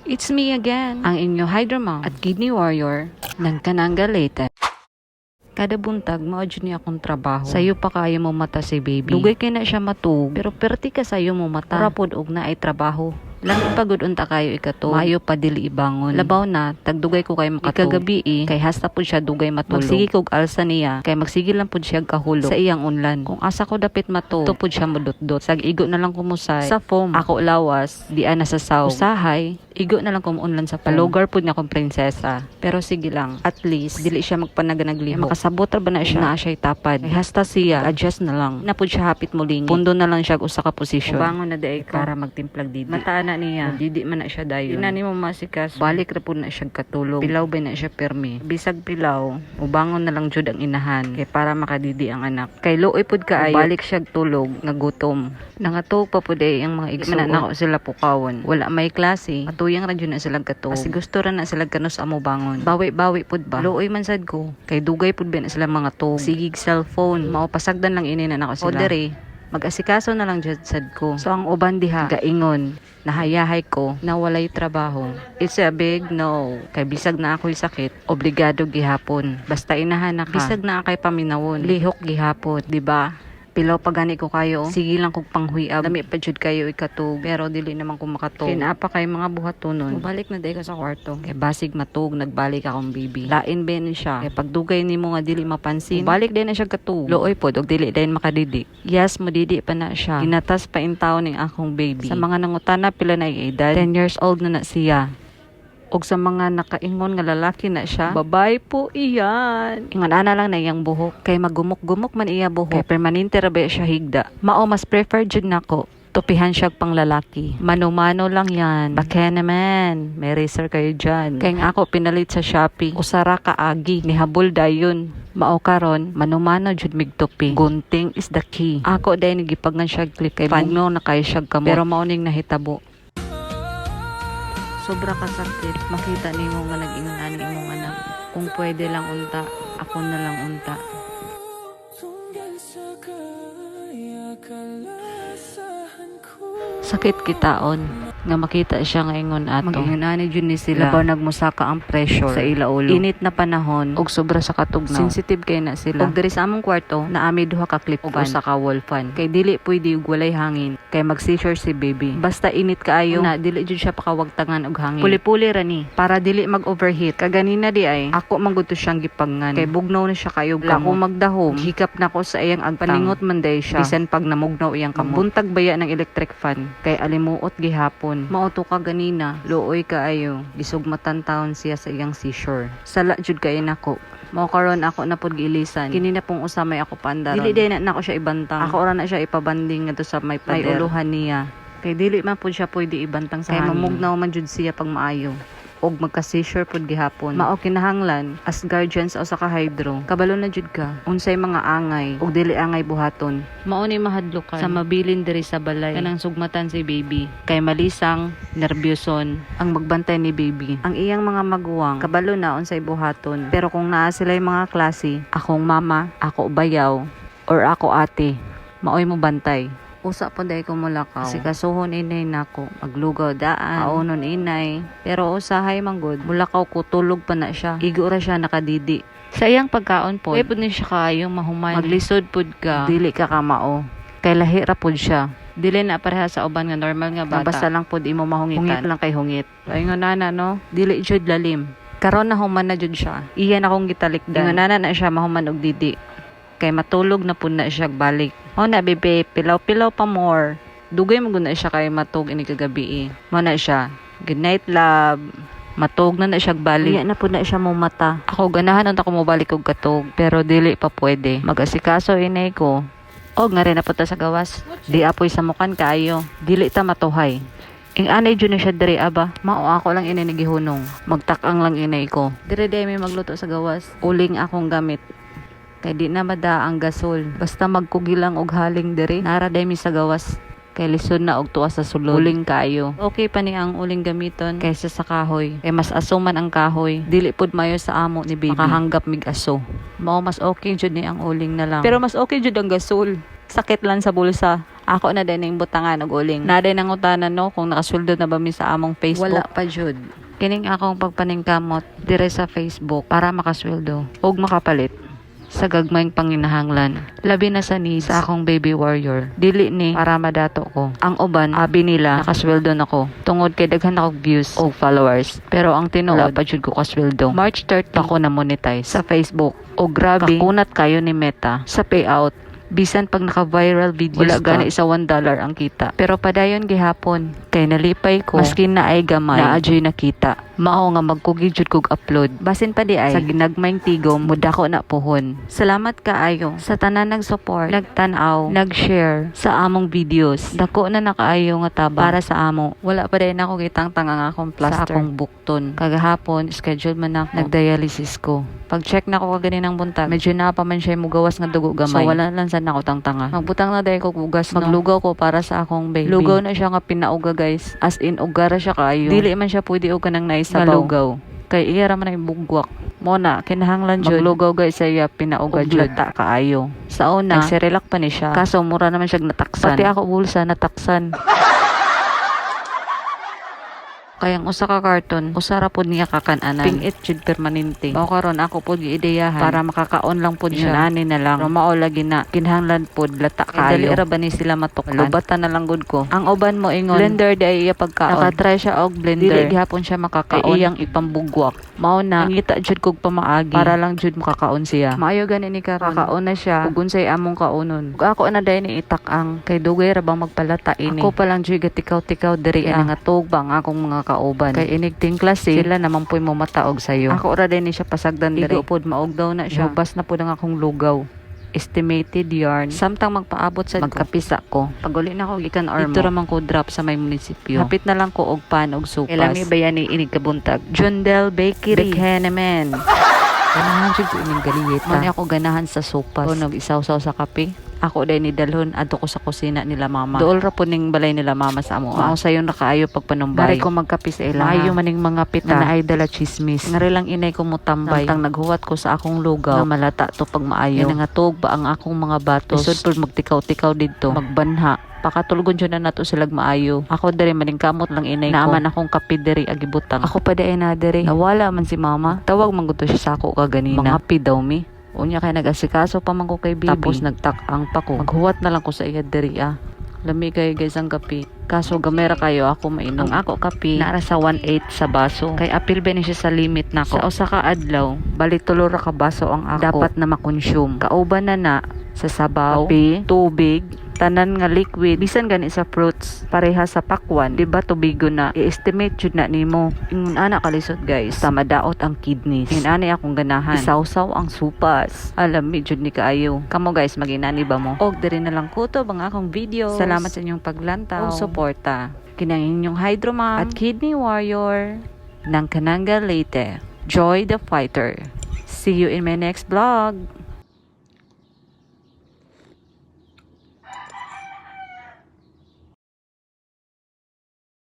It's me again, ang inyo Hydra Mom at Kidney Warrior ng Kananga Leyte. Kada buntag, maudyo niya akong trabaho. Sayo pa kaya mo mata si baby. Dugay kay na siya matug, pero perti ka sayo mo mata. Rapod og na ay trabaho. Langit pagod unta kayo ikato. Mayo pa dili ibangon. Labaw na, tagdugay ko kay makatug. Ikagabi kay hasta pud siya dugay matulog. Magsigi kog alsa niya, kay magsigi lang pud siya kahulog sa iyang unlan. Kung asa ko dapit matug, tupod siya mudot-dot. Sag igo na lang kumusay sa foam. Ako lawas, di ana sa saw. Usahay, igo na lang kumunlan sa palogar pud nga kong prinsesa. Pero sige lang, at least dili siya magpanaganagliho. Makasabot ra ba na siya na siya tapad. Kay hasta siya, adjust na lang. Napud siya hapit muling. Pundo na lang siya usa ka posisyon. Bangon na day para magtimplag didi. Mataan na niya, didi man na siya dayon. Inani mo masikas, balik ra pud na siya katulog. Pilaw ba na siya permi. Bisag pilaw, ubangon na lang jud ang inahan kay para makadidi ang anak. Kay luoy pud kaayo, balik siya tulog nga gutom. Nangatog pa pud ang mga igsuon. Nako sila pukawon. Wala may klase. Tuyang ra jud na sila katog. Kasi gusto ra na sila kanus amo bangon. Bawi-bawi pud ba? Luoy man sad ko. Kay dugay pud ba na sila mga tog. Sigig cellphone. Mao pasagdan lang ini na nako sila. O dere, mag-asikaso na lang jud sad ko. So ang uban diha, gaingon, nahayahay ko na walay trabaho. It's a big no. Kay bisag na ako'y sakit, obligado gihapon. Basta inahan na ka. Bisag na akay paminawon. Lihok gihapon, di ba? Pilaw pa gani ko kayo. Sige lang kog panghuyab. Dami pa jud kayo ikatug. Pero dili naman ko makatug. Kinapa kay mga buhatonon. Balik na day ko sa kwarto. Kay basig matug, nagbalik akong baby. Lain ben siya. Kay pagdugay nimo nga dili mapansin. Balik din na siya katug. Looy pod og dili din makadidi. Yes, modidi pa na siya. Ginatas pa intaw ning akong baby. Sa mga nangutana pila na edad, 10 years old na siya. Og sa mga nakaingon nga lalaki na siya, babay po iyan. Ingon ana lang na iyang buhok. Kay magumok-gumok man iya buhok. Kay permanente ra ba siya higda. Mao mas prefer jud nako. Tupihan siya pang lalaki. Mano-mano lang yan. Baka naman. May racer kayo dyan. Kaya nga ako pinalit sa Shopee. Usara ka agi. Nihabol dayon. Mao karon, mano-mano jud mig tupi. Gunting is the key. Ako dahil nagipagnan siya clip. Kay bugno na kayo siya kamo. Pero mauning nahitabo. Sobra ka sakit. Makita nimo nga nag-ingon ani imong anak. Kung pwede lang unta, ako na lang unta. Sakit kitaon nga makita siya nga ingon ato. Mag-ingonani jud ni sila. Labaw nagmusaka ang pressure sa ila ulo. Init na panahon og sobra sa katugnaw. Sensitive kay na sila. Og diri sa among kwarto, naami duha ka clip fan sa ka wall fan. Kay dili pwede og walay hangin. Kay mag-seizure si baby. Basta init kaayo na dili jud siya pakawagtangan og hangin. Puli-puli ra ni para dili mag-overheat. Kaganina di ay ako manggudto siyang gipangan. Kay bugnaw na siya kayo kamo. Ako magdahom. Hikap na ko sa iyang agtang. Paningot man day siya. Bisan pag namugnaw iyang kamot. Buntag baya ng electric fan. Kay alimuot gihapon. Mauto ka ganina, looy kaayo. Gisugmatan taon siya sa iyang seizure. Sala jud kay nako. Mao karon ako na pud giilisan. Kini na pong usamay ako pandaron. Dili din na ako siya ibantang. Ako ra na siya ipabanding ngadto sa may pader. May uluhan niya. Kay dili man pud siya pwede ibantang sa hangin. Kay mamugnaw man jud siya pag maayo. Og magka-seizure pud gihapon. Mao kinahanglan as guardians o sa ka-hydro. Kabalo na jud ka. Unsay mga angay og dili angay buhaton. Mao ni mahadlokan sa mabilin diri sa balay kanang sugmatan si baby. Kay malisang, nerbyoson ang magbantay ni baby. Ang iyang mga maguwang kabalo na unsay buhaton. Pero kung naa sila mga klase, akong mama, ako bayaw or ako ate, maoy mo bantay. Usa po day ko mulakaw. Kasi kasuhon inay nako. Maglugaw daan. Aunon inay. Pero usahay manggod. Mulakaw ko tulog pa na siya. Igo ra siya nakadidi. Sa iyang pagkaon po. Kaya po ni siya kayong mahuman. Maglisod pod ka. Dili ka kamao. Kay lahi ra pod siya. Dili na pareha sa uban nga normal nga bata. Basta lang pod imo mahungitan. Hungit lang kay hungit. Ay nga nana no. Dili jud lalim. Karon na human na jud siya. Iyan akong gitalikdan. Nga nana na siya mahuman og didi. Kay matulog na po na siya balik. O na bebe, pilaw-pilaw pa more. Dugay mo na siya kay matug ini kagabi. Mo na siya. Good night love. Matug na siya balik. Iya na po na siya mo mata. Ako ganahan unta ko mo balik og katug, pero dili pa pwede. Mag-asikaso inay ko. Og nga rin na punta sa gawas. Di apoy sa mukan kaayo. Dili ta matuhay. Ing anay jud na siya diri aba. Mao ako lang inay nagihunong. Magtakang lang inay ko. Dire day may magluto sa gawas. Uling akong gamit. Kay di na mada ang gasol. Basta magkugilang og haling diri. Nara day mi sa gawas. Kay lisod na og tuwa sa sulod. Uling kayo. Okay pa ni ang uling gamiton kaysa sa kahoy. Kay mas asuman ang kahoy. Dili pud mayo sa amo ni baby. Makahanggap mig aso. Mao mas okay jud ni ang uling na lang. Pero mas okay jud ang gasol. Sakit lang sa bulsa. Ako na din yung butangan og uling. Naday nang utanan no kung nakasweldo na ba mi sa among Facebook. Wala pa jud. Kining akong pagpaningkamot dire sa Facebook para makasweldo og makapalit sa gagmayng panginahanglan. Labi na sa needs sa akong baby warrior. Dili ni para madato ko. Ang uban, abi nila, nakasweldo na ko. Tungod kay daghan akong views o followers. Pero ang tinuod, pa jud ko kasweldo. March 30 pa ko na monetize sa Facebook. O grabe, kakunat kayo ni Meta sa payout. Bisan pag naka-viral videos wala gani isa $1 ang kita. Pero padayon gihapon kay nalipay ko maskin na ay gamay na adyoy nakita. Mao nga magkugi jud kog upload. Basin pa di ay sa ginagmayng tigom mudako na pohon. Salamat kaayo sa tanan nag-support, nagtan-aw, nag-share sa among videos. Dako na nakaayo nga taba para sa amo. Wala pa din ako gitangtang ang akong plaster sa akong bukton. Kagahapon schedule man ako nag-dialysis ko. Pag-check na ko kagani ng buntag, medyo na pa man siya mugawas nga dugo gamay. So wala lang sad na ako tangtanga. Magbutang na dahil ko ugas no. Maglugaw ko para sa akong baby. Lugaw na siya nga pinauga guys. As in ugara siya kaayo. Dili man siya pwede og kanang naisabaw. Lugaw. Kay iya ra man ay bugwak. Mona kinahanglan jud maglugaw guys sa iya pinauga jud lata kaayo. Sa una nagserelak pa ni siya. Kaso mura naman siya nataksan. Pati ako bulsa nataksan. Kayang usa ka karton, usara pod niya kakananan. Pingit jud permanente. Mao karon ako pod giideyahan para makakaon lang pod siya. Ani na lang. Pero mao lagi na kinahanglan pod lata kayo. Dali ra ba ni sila matuklan? Lubatan na lang gud ko. Ang uban mo ingon blender day iya pagkaon. Nakatry siya og blender. Dili gihapon siya makakaon. Kay iyang ipambugwak. Mao na ngita jud kog pamaagi para lang jud makakaon siya. Maayo gani ni karon. Kakaon na siya ug unsay among kaunon. Ug ako na day ni itak-ang kay dugay ra bang magpalata ini. Ako pa lang jud gatikaw-tikaw diri nga tugba ang akong mga kauban kay inig ting klase sila naman po'y mamataog sayo. Ako ra din ni siya pasagdan diri. Igo pod maog daw na siya. Bas na pod ang akong lugaw. Estimated yarn. Samtang magpaabot sa magkapisa ko. Pag uli na ko gikan Ormo. Dito raman ko drop sa may munisipyo. Hapit na lang ko og pan og supas. Ilami bayani inig kabuntag. Jundel Bakery. Bikhenemen. Ganahan jud ko ining galiyeta. Mani ako ganahan sa sopas. Kung nag-isaw-saw sa kape. Ako day ni dalhon adto ko sa kusina nila mama. Dool ra po ning balay nila mama sa amo. Mao sayo na kaayo pagpanumbay. Mari ko magkape sa ila. Maayo maning mga pita na ay dala chismis. Ngari lang inay ko mutambay. Samtang naghuwat ko sa akong lugaw na malata to pag maayo. Nga tug ba ang akong mga batos. Isod pud magtikaw-tikaw didto. Magbanha. Pakatulgon jud na nato silag maayo. Ako diri maning kamot lang inay ko. Naaman akong kape diri agibutang. Ako pa dai na diri. Nawala man si mama. Tawag man gud to siya sa ako kaganina. Mga pi daw mi. Unya kay nag-asikaso pa man ko kay baby. Tapos nagtak-ang pa ko. Maghuwat na lang ko sa iya diri ah. Lami kayo guys ang kape. Kaso gamera kayo ako mainom. Ang ako kape naara sa 1/8 sa baso. Kay apil ba ni siya sa limit nako. Sa usa ka adlaw, bali tulo ra ka baso ang ako dapat na makonsume. Kauban na sa sabaw, kape, tubig, tanan nga liquid bisan gani sa fruits pareha sa pakwan di ba tubigo na i-estimate jud na nimo ingon ana kalisod guys sa madaot ang kidneys inani akong ganahan isawsaw ang supas alam mi jud ni kaayo kamo guys maginani ba mo og diri na lang kuto bang akong video salamat sa inyong paglantaw o suporta kinang inyong Hydro Mom at Kidney Warrior ng Kananga Leyte Joy the Fighter. See you in my next vlog.